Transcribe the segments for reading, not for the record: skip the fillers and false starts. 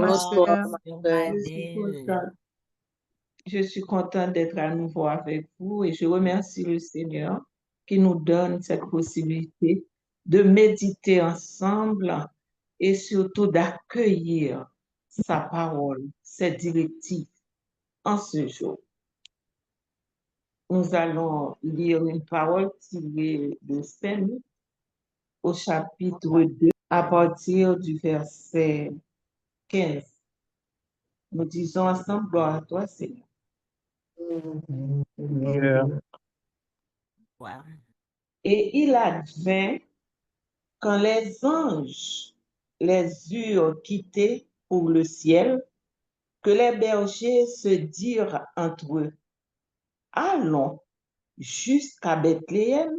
ma Bonsoir, sœur. ma Sur sœur. Je suis Madeleine. contente. Je suis contente d'être à nouveau avec vous et je remercie le Seigneur qui nous donne cette possibilité de méditer ensemble et surtout d'accueillir sa parole, ses directives en ce jour. Nous allons lire une parole tirée de Saint Luc au chapitre 2 à partir du verset 15. Nous disons ensemble, gloire à toi, Seigneur. Yeah. Wow. Et il advint, quand les anges les eurent quittés pour le ciel, que les bergers se dirent entre eux, allons jusqu'à Bethléem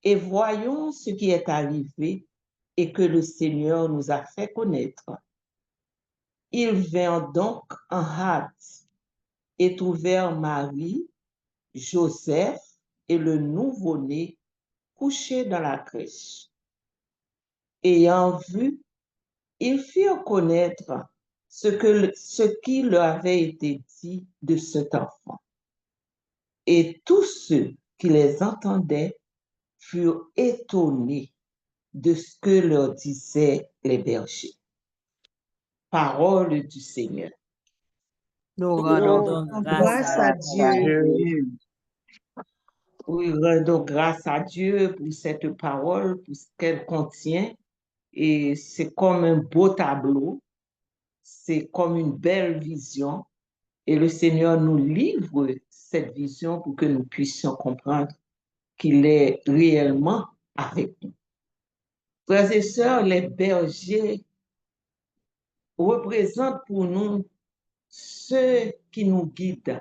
et voyons ce qui est arrivé et que le Seigneur nous a fait connaître. Ils vinrent donc en hâte et trouvèrent Marie, Joseph et le nouveau-né couchés dans la crèche. Ayant vu, ils firent connaître ce qui leur avait été dit de cet enfant. Et tous ceux qui les entendaient furent étonnés de ce que leur disaient les bergers. Parole du Seigneur. Nous Oh, rendons grâce Grâce à à Dieu. Dieu. Oui, rendons grâce à Dieu pour cette parole, pour ce qu'elle contient. Et c'est comme un beau tableau, c'est comme une belle vision. Et le Seigneur nous livre cette vision pour que nous puissions comprendre qu'il est réellement avec nous. Frères et sœurs, les bergers représentent pour nous ceux qui nous guident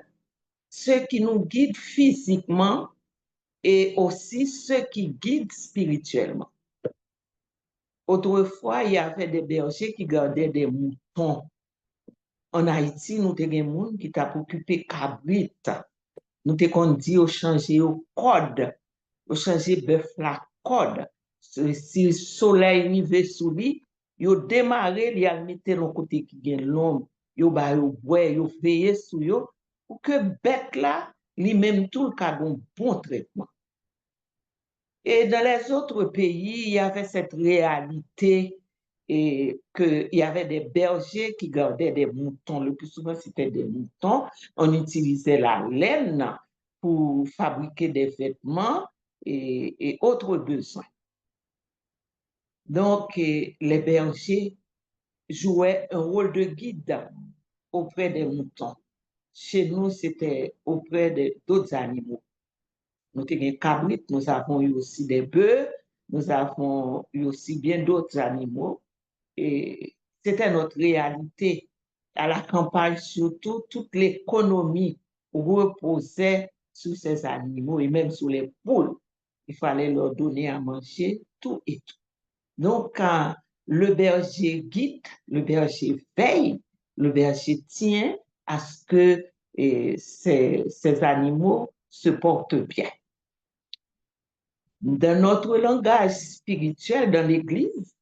physiquement et aussi ceux qui guident spirituellement. Autrefois, il y avait des bergers qui gardaient des moutons. En Haïti, nous avons des gens qui t'a occupé cabrit. Nous avons dit au changer au code, au changer bœuf la code. Si le soleil arrive sous lui, il démarré, il a mis le côté qui gagne l'ombre, il va boire, il veiller sur lui, pour que bête là, lui-même tout le cas un bon traitement. Et dans les autres pays, il y avait cette réalité et qu'il y avait des bergers qui gardaient des moutons. Le plus souvent, c'était des moutons. On utilisait la laine pour fabriquer des vêtements et autres besoins. Donc, les bergers jouaient un rôle de guide auprès des moutons. Chez nous, c'était auprès d'autres animaux. Nous avons des cabrites, nous avons eu aussi des bœufs, nous avons eu aussi bien d'autres animaux. Et c'était notre réalité. À la campagne, surtout, toute l'économie reposait sur ces animaux et même sur les poules. Il fallait leur donner à manger tout et tout. Donc, quand le berger guide, le berger veille, le berger tient à ce que ces animaux se portent bien. Dans notre langage spirituel, dans l'Église,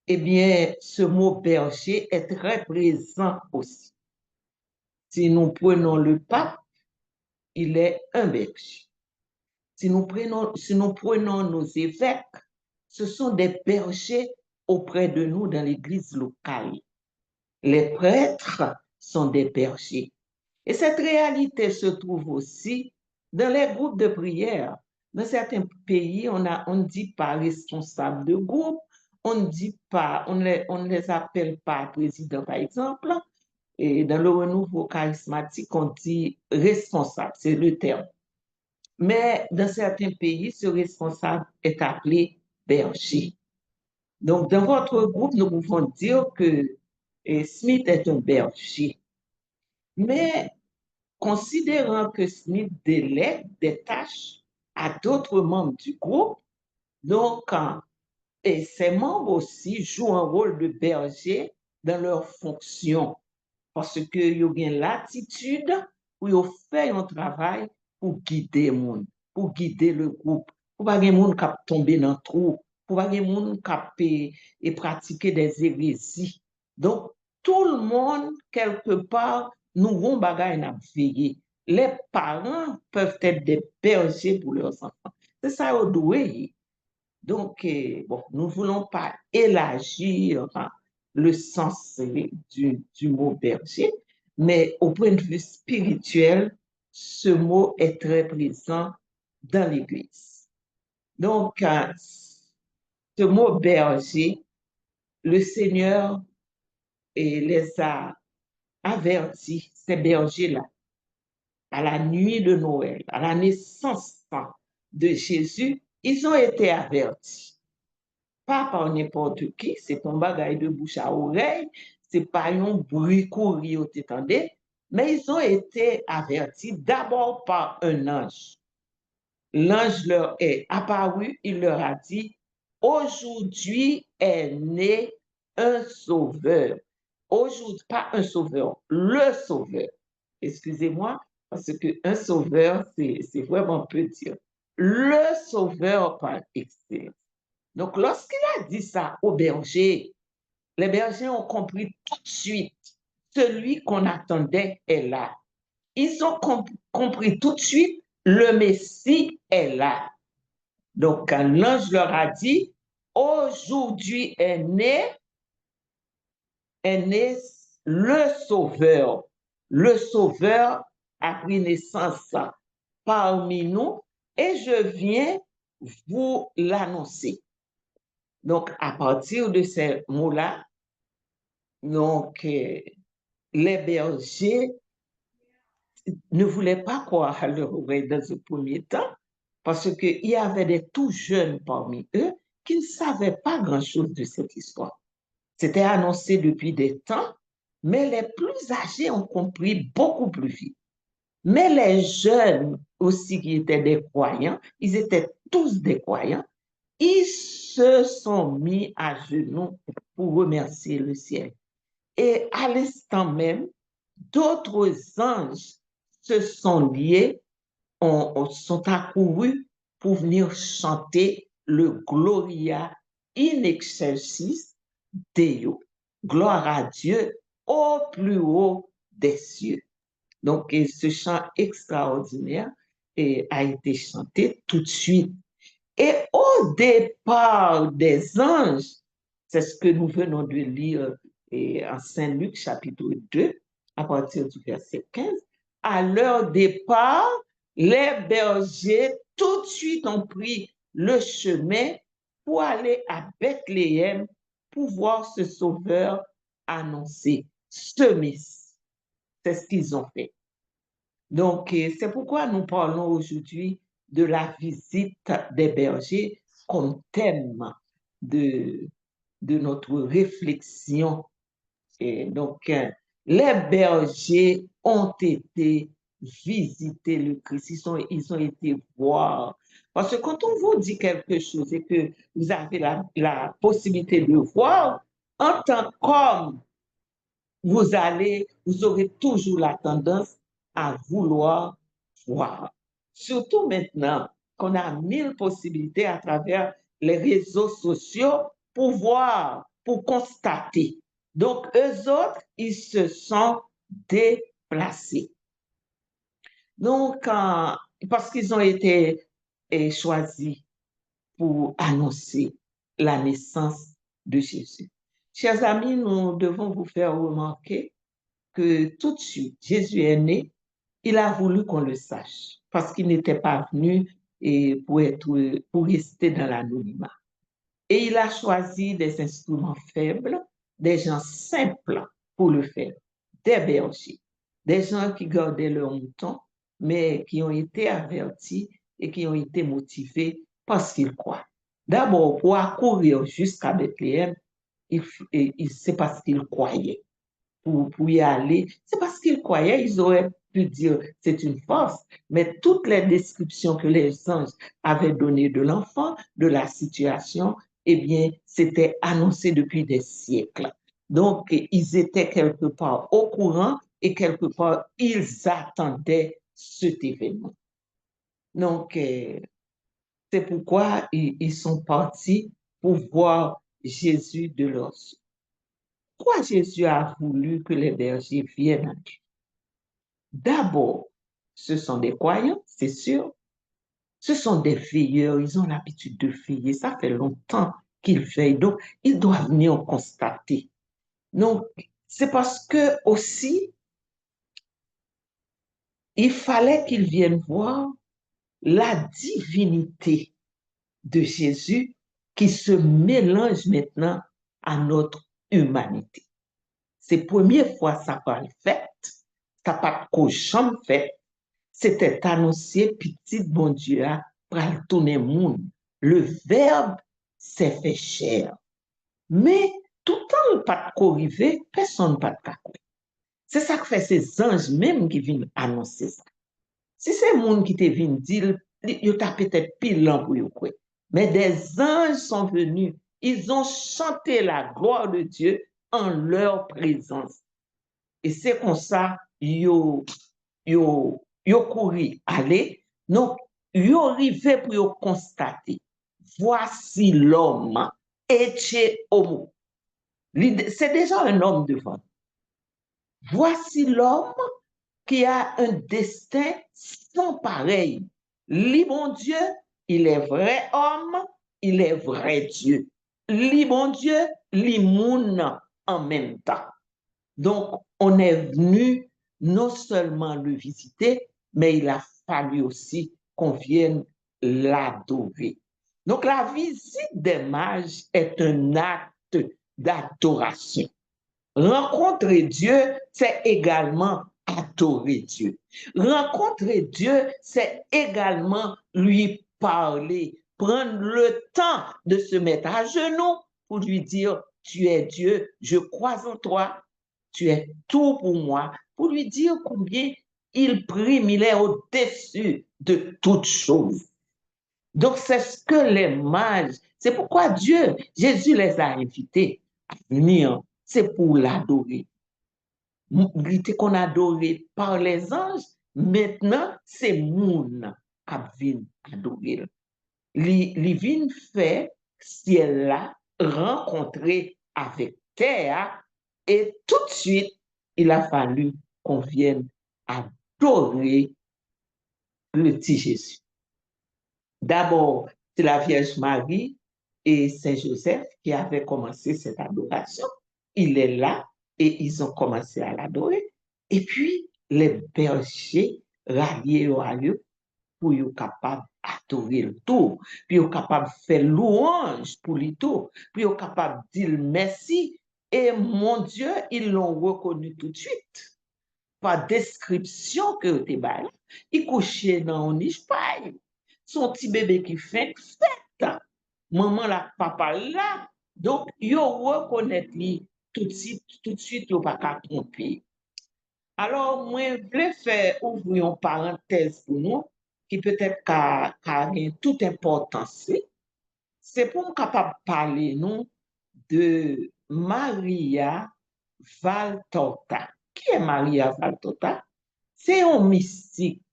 eh bien, ce mot berger est très présent aussi. Si nous prenons le pape, il est un berger. Si nous prenons nos évêques, ce sont des bergers auprès de nous dans l'Église locale. Les prêtres sont des bergers. Et cette réalité se trouve aussi dans les groupes de prière. Dans certains pays, on ne dit pas responsable de groupe, on ne les appelle pas président, par exemple. Et dans le renouveau charismatique, on dit responsable, c'est le terme. Mais dans certains pays, ce responsable est appelé berger. Donc, dans votre groupe, nous pouvons dire que Smith est un berger. Mais considérant que Smith délègue des tâches à d'autres membres du groupe, donc, et ces membres aussi jouent un rôle de berger dans leurs fonctions parce qu'ils ont l'attitude pour ils faire un travail pour guider le monde, pour guider le groupe, pour pas que les gens tomber dans le trou, pour pas que les gens et pratiquer des hérésies. Donc, tout le monde, quelque part, nous avons bagay n'a veillé. Les parents peuvent être des bergers pour leurs enfants. C'est ça au doué. Donc, bon, nous ne voulons pas élargir le sens du mot berger, mais au point de vue spirituel, ce mot est très présent dans l'Église. Donc, ce mot berger, le Seigneur les a avertis, ces bergers-là, à la nuit de Noël, à la naissance de Jésus, ils ont été avertis. Pas par n'importe qui, c'est un bagage de bouche à oreille, c'est pas un bruit courri au t'étendez, mais ils ont été avertis d'abord par un ange. L'ange leur est apparu, il leur a dit, aujourd'hui est né un sauveur. Aujourd'hui, pas un sauveur, le sauveur. Excusez-moi, parce qu'un sauveur, c'est vraiment peu dire. Le sauveur par excellence. Donc, lorsqu'il a dit ça aux bergers, les bergers ont compris tout de suite, celui qu'on attendait est là. Ils ont compris tout de suite, le Messie est là. Donc, quand l'ange leur a dit, aujourd'hui est né le Sauveur. Le Sauveur a pris naissance parmi nous et je viens vous l'annoncer. Donc, à partir de ces mots-là, donc, les bergers ne voulaient pas croire à leur oreille dans ce premier temps parce qu'il y avait des tout jeunes parmi eux qui ne savaient pas grand-chose de cette histoire. C'était annoncé depuis des temps, mais les plus âgés ont compris beaucoup plus vite. Mais les jeunes aussi qui étaient des croyants, ils étaient tous des croyants, ils se sont mis à genoux pour remercier le ciel. Et à l'instant même, d'autres anges se sont liés, sont accourus pour venir chanter le Gloria in excelsis Deo. Gloire à Dieu au plus haut des cieux. Donc, ce chant extraordinaire a été chanté tout de suite. Et au départ des anges, c'est ce que nous venons de lire en Saint-Luc chapitre 2, à partir du verset 15, à leur départ, les bergers tout de suite ont pris le chemin pour aller à Bethléem pour voir ce sauveur annoncé, ce Messie. C'est ce qu'ils ont fait. Donc, c'est pourquoi nous parlons aujourd'hui de la visite des bergers comme thème de notre réflexion. Et donc, les bergers ont été visiter le Christ, ils ont été voir. Parce que quand on vous dit quelque chose et que vous avez la possibilité de voir, en tant qu'homme, vous aurez toujours la tendance à vouloir voir. Surtout maintenant qu'on a 1000 possibilités à travers les réseaux sociaux pour voir, pour constater. Donc, eux autres, ils se sont déplacés. Donc, parce qu'ils ont été choisis pour annoncer la naissance de Jésus. Chers amis, nous devons vous faire remarquer que tout de suite, Jésus est né, il a voulu qu'on le sache parce qu'il n'était pas venu pour rester dans l'anonymat. Et il a choisi des instruments faibles, des gens simples pour le faire, des bergers, des gens qui gardaient leur mouton, mais qui ont été avertis et qui ont été motivés parce qu'ils croient. D'abord, pour accourir jusqu'à Bethléem, c'est parce qu'ils croyaient. Pour y aller, c'est parce qu'ils croyaient, ils auraient pu dire c'est une force, mais toutes les descriptions que les anges avaient données de l'enfant, de la situation, eh bien, c'était annoncé depuis des siècles. Donc, ils étaient quelque part au courant et quelque part, ils attendaient cet événement. Donc, c'est pourquoi ils sont partis pour voir Jésus de leurs yeux. pourquoi Jésus a voulu que les bergers viennent à lui? D'abord, ce sont des croyants, c'est sûr. Ce sont des veilleurs, ils ont l'habitude de veiller. Ça fait longtemps qu'ils veillent. Donc, ils doivent venir constater. Donc, c'est parce que aussi, il fallait qu'ils viennent voir la divinité de Jésus qui se mélange maintenant à notre humanité. C'est la première fois que ça va le fait, ça pas de jamais fait. C'était annoncé, petit bon Dieu, pour tourner le monde. Le Verbe s'est fait chair. Mais tout le temps, pas de arriver, personne pas de cas. C'est ça que fait ces anges même qui viennent annoncer ça. Si c'est le monde qui te vient dire, il t'a peut-être pile pour vous. Mais des anges sont venus, ils ont chanté la gloire de Dieu en leur présence. Et c'est comme ça, yo couru aller. Donc, yo arrivé pour constater. Voici l'homme, Ece homo. C'est déjà un homme devant. Voici l'homme qui a un destin sans pareil. Li bon Dieu, il est vrai homme, il est vrai Dieu. Li bon Dieu, li moun en même temps. Donc, on est venu non seulement le visiter, mais il a fallu aussi qu'on vienne l'adorer. Donc, la visite des mages est un acte d'adoration. Rencontrer Dieu, c'est également adorer Dieu. Rencontrer Dieu, c'est également lui parler, prendre le temps de se mettre à genoux pour lui dire, tu es Dieu, je crois en toi, tu es tout pour moi, pour lui dire combien il prime, il est au-dessus de toutes choses. Donc, c'est ce que les mages, c'est pourquoi Dieu, Jésus les a invités à venir, c'est pour l'adorer. Il était qu'on adoré par les anges, maintenant, c'est moun qui vient adorer. Li vient faire ciel là, rencontrer avec terre, et tout de suite, il a fallu qu'on vienne adorer le petit Jésus. D'abord, c'est la Vierge Marie et Saint Joseph qui avaient commencé cette adoration. Il est là et ils ont commencé à l'adorer. Et puis, les bergers ralliés à eux pour être capables d'adorer le tout, puis être capables de faire louange pour le tout, puis être capables de dire merci. Et mon Dieu, ils l'ont reconnu tout de suite. Par description que tu as, il couchait dans un niche paille. Son petit bébé qui fait fête. Maman là, papa là. Donc, ils reconnaissent lui tout de suite, ils ne pas qu'à tromper. Alors, moi, je voulais faire ouvrir une parenthèse pour nous, qui peut-être a toute importance. C'est pour nous capable de parler nous, de Maria Valtorta. Qui est Maria Valtorta? C'est un mystique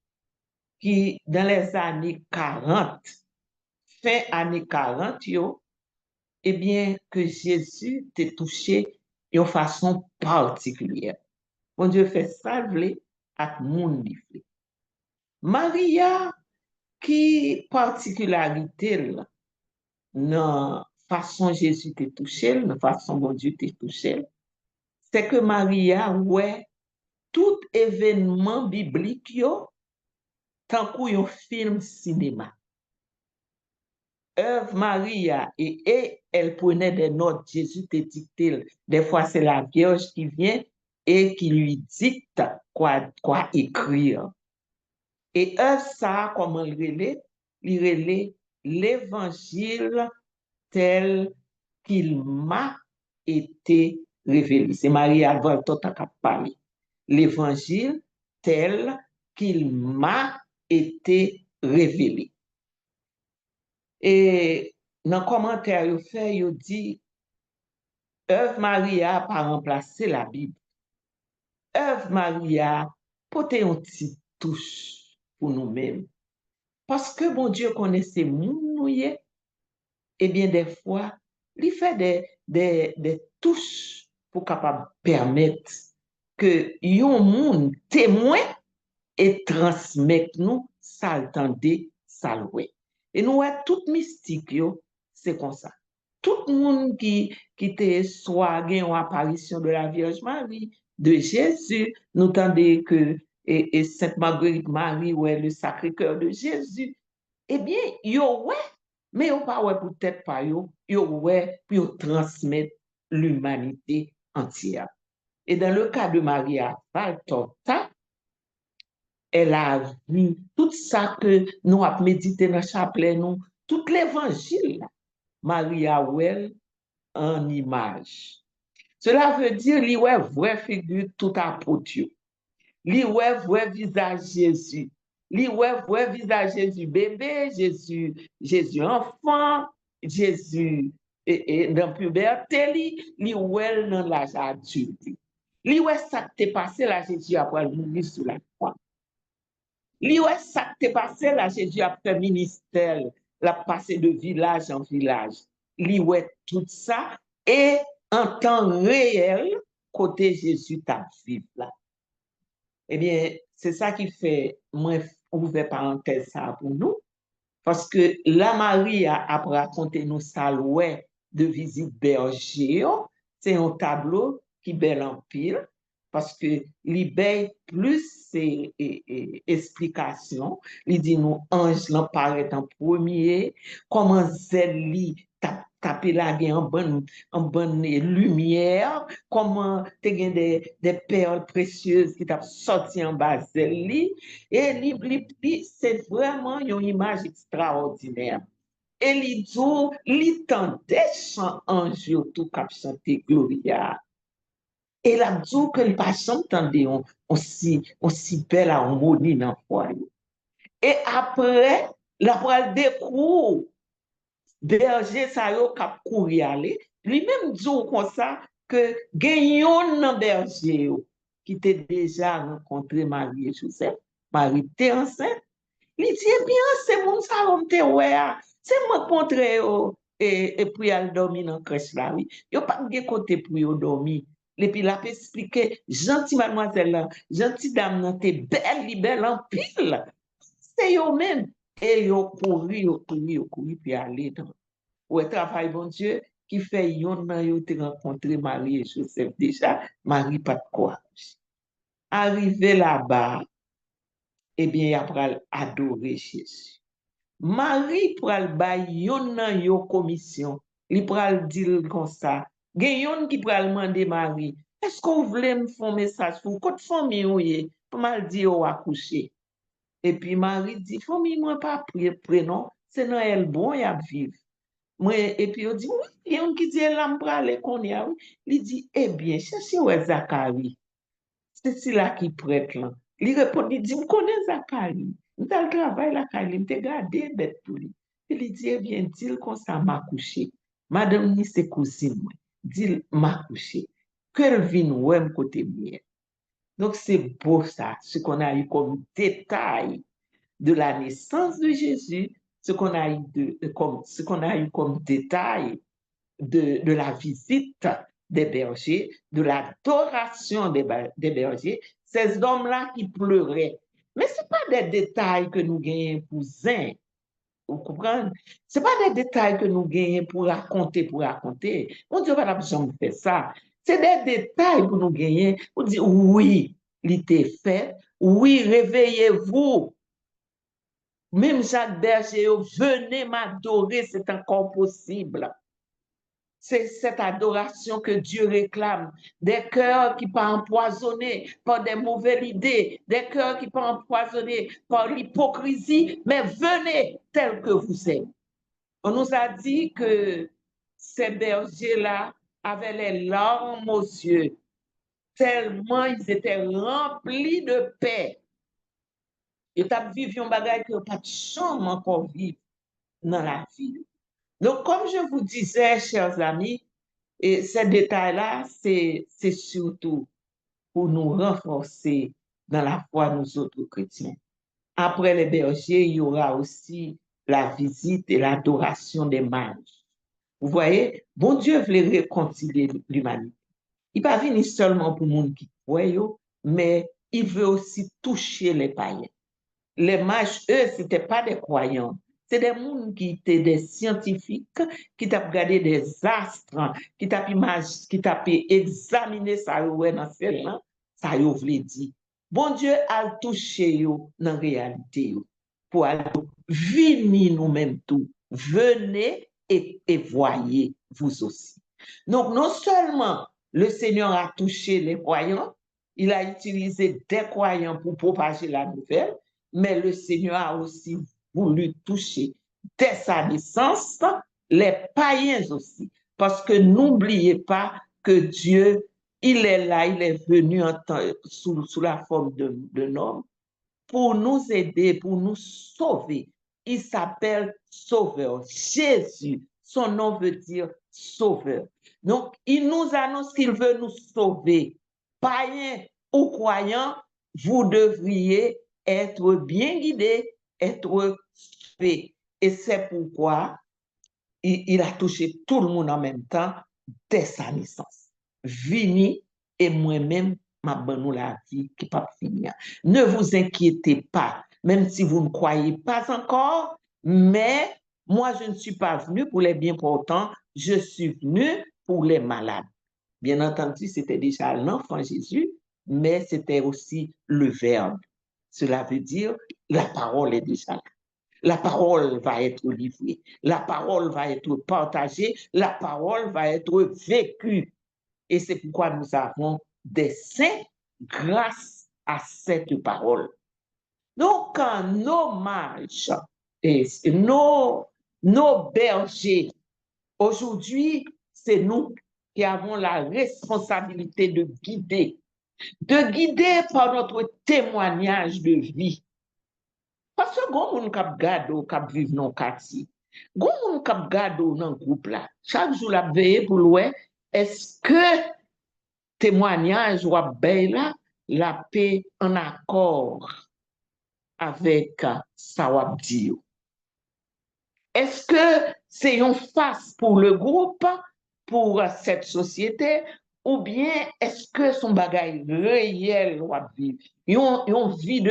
qui, dans les années 40, fin années 40, eh bien, que Jésus t'a touché d'une façon particulière. Bon Dieu fait salver à moun li. Maria, qui particularité dans façon Jésus t'a touché, dans façon bon Dieu t'a touché, c'est que Maria, ouais, tout événement biblique, tant qu'un film cinéma. Œuvre Maria, et elle prenait des notes, Jésus te dictait. Des fois, c'est la Vierge qui vient et qui lui dicte quoi écrire. Et œuvre ça, comment il relait l'évangile tel qu'il m'a été révélé. C'est Maria Valtorta qui a parlé. L'évangile tel qu'il m'a été révélé. Et dans le commentaire, il dit, œuvre Maria n'a pas remplacé la Bible. Œuvre Maria, porter un petit touche pour nous-mêmes. Parce que bon Dieu connaissait nous, et bien des fois, il fait des touches pour capable permettre que yon monde témoin et transmettre nous ça entendait ça loué. Et nous tout mystique yo, c'est comme ça. Tout le monde qui te soit gagne une apparition de la Vierge Marie, de Jésus, nous tendez que et Sainte Marguerite Marie ouais le Sacré-Cœur de Jésus. Eh bien, yo ouais, mais yo pas ouais pour tête pas yo ouais pour transmettre l'humanité entière. Et dans le cas de Maria Valtorta, elle a vu tout ça que nous avons médité dans le chapelet, nous, tout l'évangile, Maria Well en image. Cela veut dire li ouais vraie figure tout apôtre. Li ouais vrai visage Jésus. Li ouais vrai visage Jésus bébé, Jésus enfant, Jésus dans puberté li ouais dans l'âge adulte. Li ouais ça t'est passé là Jésus après mourir sur la croix. Li ouais ça t'est passé là Jésus a fait ministère, l'a passé de village en village. Li ouais tout ça et en temps réel côté Jésus t'a vivre là. Eh bien, c'est ça qui fait moi ouvert parenthèse ça pour nous parce que la Marie a raconté nous ça ouais de visite berger, c'est un tableau qui bel en pile parce que libère plus ces explications, il dit nous ange l'apparaît en premier, comment Zélie taper la en bonne lumière, comment te gen des perles précieuses qui t'a sorti en bas Zélie, et c'est vraiment une image extraordinaire. Et il dit, il tendait chant ange tout cap chanter Gloria. Et la dit que il pas s'entendait aussi belle harmonie dans le foyer. Et après, la pral découvre berger ça yo k'ap courir aller, lui-même dit comme ça que gagnon nan berger yo qui était déjà rencontré Marie et Joseph, Marie était enceinte. Il dit eh bien c'est mon ça on te ouais, c'est moi rencontré yo et puis elle dormi dans crèche là oui. Yo pas de côté pour yo dormir. Et puis la expliquer gentil mademoiselle là, gentil dame nan te belle en pile. C'est yo même et yo couru puis aller dans ouais travail bon Dieu qui fait yon nan yo te rencontré Marie et Joseph déjà Marie pas de courage. Arrivé là-bas eh bien il a pral adorer Jésus. Marie pral bay yon nan yo commission, li pral dire comme ça. Gen yon qui pral demander Marie, est-ce que vous voulez me faire un message pour votre famille ou yé? Pour mal dire ou accoucher. Et puis Marie dit, famille moi pas prénom, c'est non elle bon y a vivre. Moi, et puis on dit, oui, il y a un qui dit, elle me prale qu'on y a, oui. Il dit, eh bien, cherchez où est Zacharie. C'est celui-là qui prête là. Il répond, il dit, je connais Zacharie. Dans le travail, là, il m'a gardé bête pour lui. Il dit, eh bien, dis-le comme ça m'a couché. Madame ni c'est cousine, moi. Dis-le m'a couché. Qu'elle vienne ouais côté mien. Donc, c'est beau ça, ce qu'on a eu comme détail de la naissance de Jésus, ce qu'on a eu comme détail de la visite des bergers, de l'adoration des bergers, ces hommes-là qui pleuraient. Mais ce n'est pas des détails que nous gagnons pour zin. Vous comprenez? Ce n'est pas des détails que nous gagnons pour raconter. On dit, voilà, j'en fais ça. C'est des détails pour nous gagner, pour dire, oui, il était fait, oui, réveillez-vous. Même Jacques Berger, venez m'adorer, c'est encore possible. C'est cette adoration que Dieu réclame. Des cœurs qui ne sont pas empoisonnés par des mauvaises idées, des cœurs qui ne sont pas empoisonnés par l'hypocrisie, mais venez tel que vous êtes. On nous a dit que ces bergers-là avaient les larmes aux yeux, tellement ils étaient remplis de paix. Ils ont vécu un bagage que pas de chambre encore vivre dans la vie. Donc, comme je vous disais, chers amis, et ces détails-là, c'est surtout pour nous renforcer dans la foi, nous autres chrétiens. Après les bergers, il y aura aussi la visite et l'adoration des mages. Vous voyez, bon Dieu voulait réconcilier l'humanité. Il pas venu seulement pour monde qui croit, mais il veut aussi toucher les païens. Les mages, eux, ce n'étaient pas des croyants. C'est des gens qui étaient des scientifiques, qui t'a regardé des astres, qui t'a examiné ça dans le ciel, ça y voulait dire. Bon Dieu a touché yo dans la réalité. Yo, pour venir nous-mêmes tout. Venez et voyez vous aussi. Donc, non seulement le Seigneur a touché les croyants, il a utilisé des croyants pour propager la nouvelle, mais le Seigneur a aussi voulu toucher dès sa naissance les païens aussi. Parce que n'oubliez pas que Dieu, il est là, il est venu sous la forme d'un homme pour nous aider, pour nous sauver. Il s'appelle Sauveur. Jésus, son nom veut dire Sauveur. Donc, il nous annonce qu'il veut nous sauver. Païens ou croyants, vous devriez être bien guidés, être sauvés. Et c'est pourquoi il a touché tout le monde en même temps dès sa naissance. Vini et moi-même, ma bonne la vie qui pas finir. Ne vous inquiétez pas, même si vous ne croyez pas encore, mais moi, je ne suis pas venu pour les bien portants, je suis venu pour les malades. Bien entendu, c'était déjà l'enfant Jésus, mais c'était aussi le Verbe. Cela veut dire la parole est déjà là. La parole va être livrée, la parole va être partagée, la parole va être vécue. Et c'est pourquoi nous avons des saints grâce à cette parole. Donc, nos mages et nos bergers, aujourd'hui, c'est nous qui avons la responsabilité de guider par notre témoignage de vie. Parce que gon moun kap gado kap vive dans quartier. Gon moun kap gado dans groupe là. Chaque jour la veille pour louer est-ce que témoignage ou bay là la paix en accord avec ça ou dit. Est-ce que c'est une face pour le groupe, pour cette société, ou bien est-ce que son bagage réel ou vivre? Yon vie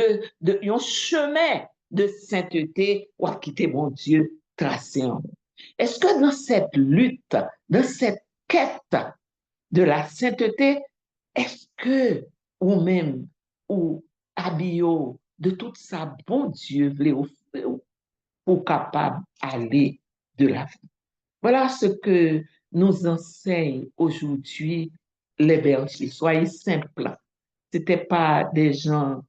yon chemin de sainteté ou quitter mon Dieu tracé en nous. Est-ce que dans cette lutte, dans cette quête de la sainteté, est-ce que ou même ou habillé de tout ça, bon Dieu voulait offrir pour capable d'aller de la vie? Voilà ce que nous enseignent aujourd'hui les bergers. Soyez simples. Ce n'étaient pas des gens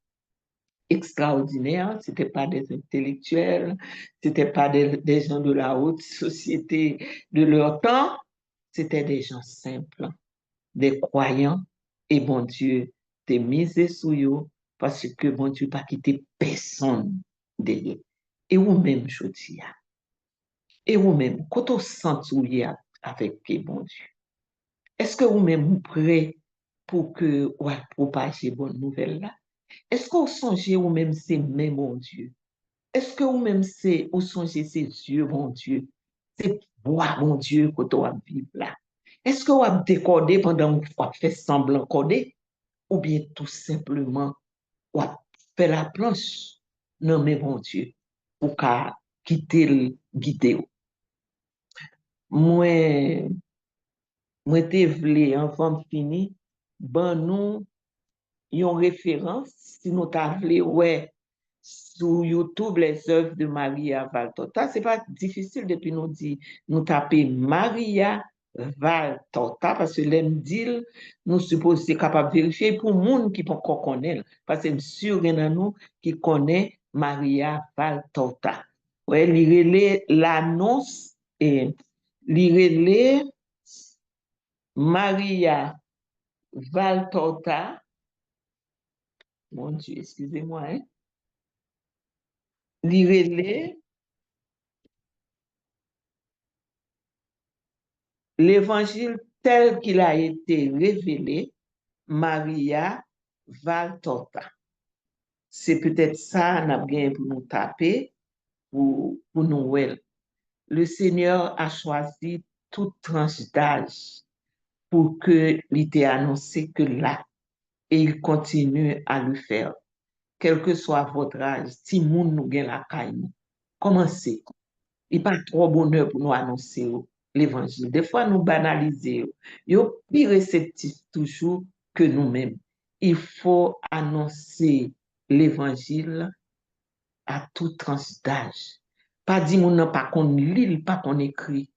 extraordinaires, ce n'étaient pas des intellectuels, ce n'étaient pas des gens de la haute société de leur temps, c'était des gens simples, des croyants, et bon Dieu t'es misé sur eux parce que bon Dieu pas quitté personne derrière. Et vous-même, je dis, et vous-même, quand on sent avec bon Dieu, est-ce que vous-même vous prêt pour que vous propager bonne nouvelle là? Est-ce que vous songez vous-même c'est même bon Dieu? Est-ce que vous-même c'est vous songez c'est Dieu bon Dieu? C'est bois bon Dieu que vous vivre là? Est-ce que vous avez décodé pendant que vous faites semblant coder? Ou bien tout simplement vous fait la planche? Non mais bon Dieu, pour quitter le guider. Moi te vle avant fini, ban nou yon référence, si nous ta vle ouais sur YouTube les œuvres de Maria Valtorta. C'est pas difficile depuis nous dire, nous taper Maria Valtorta parce que l'aime dit, nous supposons capable de vérifier pour monde qui pas encore connaît, parce que sûr il y en a nous qui connaît Maria Valtorta. Ouais, lire l'annonce et lire Maria Valtorta, mon Dieu, excusez-moi, hein? Lirez l'évangile tel qu'il a été révélé, Maria Valtorta. C'est peut-être ça n'a bien pour nous taper, pour nous voir. Le Seigneur a choisi toute tranche d'âge pour que l'ité annoncé que là, et il continue à le faire. Quel que soit votre âge, si moun nou gen la caille, commencez. Il n'y a pas trop bonheur pour nous annoncer l'évangile. Des fois, nous banalisons. Il y a plus réceptif toujours que nous-mêmes. Il faut annoncer l'évangile à toute tranche d'âge. Pas dire qu'on n'a pas qu'on lit, pas qu'on écrit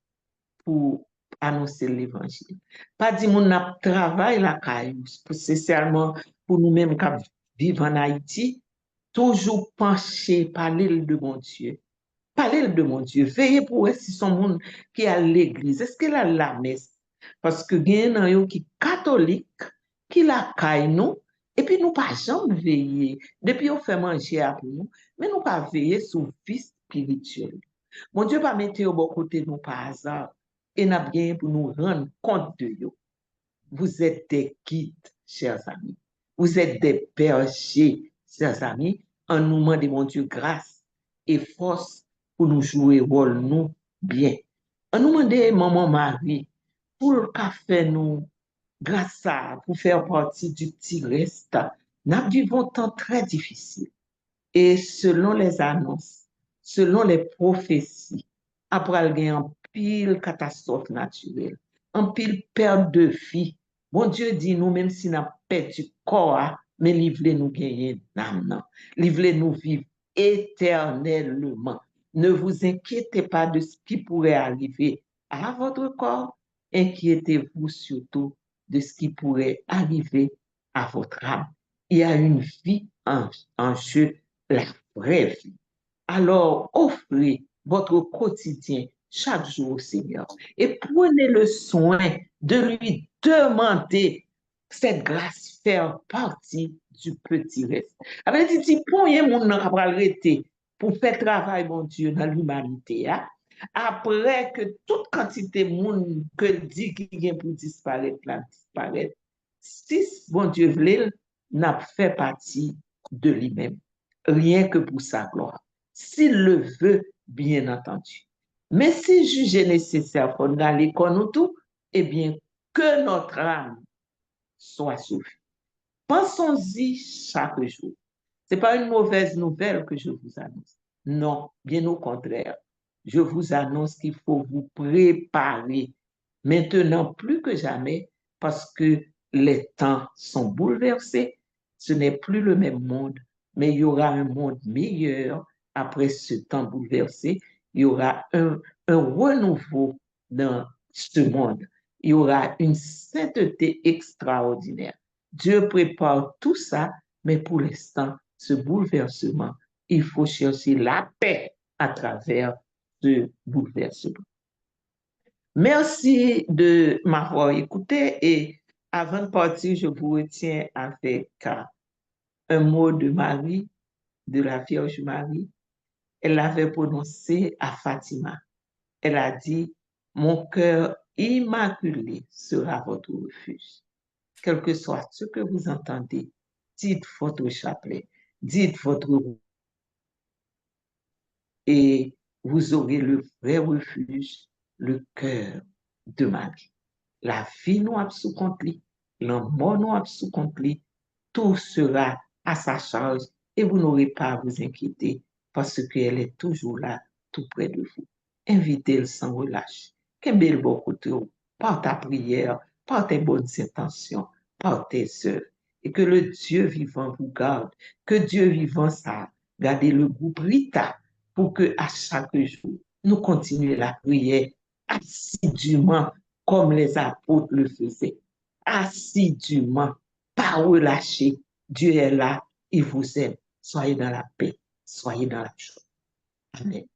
pour annoncer l'évangile. Pas dire qu'on n'a travail la caille, spécialement pour nous-mêmes qui vivons en Haïti, toujours pencher, parler de mon Dieu. Parlez de mon Dieu. Veillez pour si son monde qui est à l'église. Est-ce qu'elle a la messe? Parce que il y a un qui catholique, qui la caille nous, et puis nous pas jamais veiller. Depuis on fait manger après nous, mais nous pas veiller sur vie spirituelle. Mon Dieu va mettre au bon côté nous par hasard et n'a bien pour nous rendre compte de vous. Vous êtes des guides, chers amis. Vous êtes des bergers, chers amis. En nous demandant, mon Dieu, grâce et force pour nous jouer rôle nous bien. En nous demandant, maman Marie, pour le café nous, grâce à, pour faire partie du petit reste, nous vivons un temps très difficile. Et selon les annonces, selon les prophéties, après il y a un pile catastrophe naturelle, un pile perte de vie. Bon Dieu dit nous, même si nous avons perdu corps, mais livrez-nous gagner l'âme, livrez-nous vivre éternellement. Ne vous inquiétez pas de ce qui pourrait arriver à votre corps, inquiétez-vous surtout de ce qui pourrait arriver à votre âme. Il y a une vie en jeu, la vraie vie. Alors, offrez votre quotidien chaque jour au Seigneur et prenez le soin de lui demander cette grâce faire partie du petit reste. Avec dit, si pour y mon arrêter pour faire travail, mon Dieu, dans l'humanité, hein? Après que toute quantité de monde que dit qui vient pour disparaître, là, disparaître, si bon Dieu voulait, n'a fait partie de lui-même, rien que pour sa gloire. S'il le veut, bien entendu. Mais si juger nécessaire pour aller comme nous tout, eh bien, que notre âme soit sauvée. Pensons-y chaque jour. Ce n'est pas une mauvaise nouvelle que je vous annonce. Non, bien au contraire. Je vous annonce qu'il faut vous préparer maintenant plus que jamais parce que les temps sont bouleversés. Ce n'est plus le même monde, mais il y aura un monde meilleur après ce temps bouleversé. Il y aura un renouveau dans ce monde. Il y aura une sainteté extraordinaire. Dieu prépare tout ça, mais pour l'instant, ce bouleversement, il faut chercher la paix à travers ce bouleversement. Merci de m'avoir écouté et avant de partir, je vous retiens avec un mot de Marie, de la Vierge Marie. Elle l'avait prononcé à Fatima. Elle a dit, mon cœur immaculé sera votre refuge. Quel que soit ce que vous entendez, dites votre chapelet, dites votre et vous aurez le vrai refuge, le cœur de Marie. La vie nous a sous compte, la mort nous a sous compte, tout sera à sa charge et vous n'aurez pas à vous inquiéter parce qu'elle est toujours là, tout près de vous. Invitez-le sans relâche. Qu'un bel beau côté, par ta prière, par tes bonnes intentions, par tes œuvres. Et que le Dieu vivant vous garde, que Dieu vivant ça, gardez le groupe Rita pour que à chaque jour, nous continuions la prière assidûment comme les apôtres le faisaient. Assidûment, pas relâcher. Dieu est là, il vous aime. Soyez dans la paix, soyez dans la joie. Amen.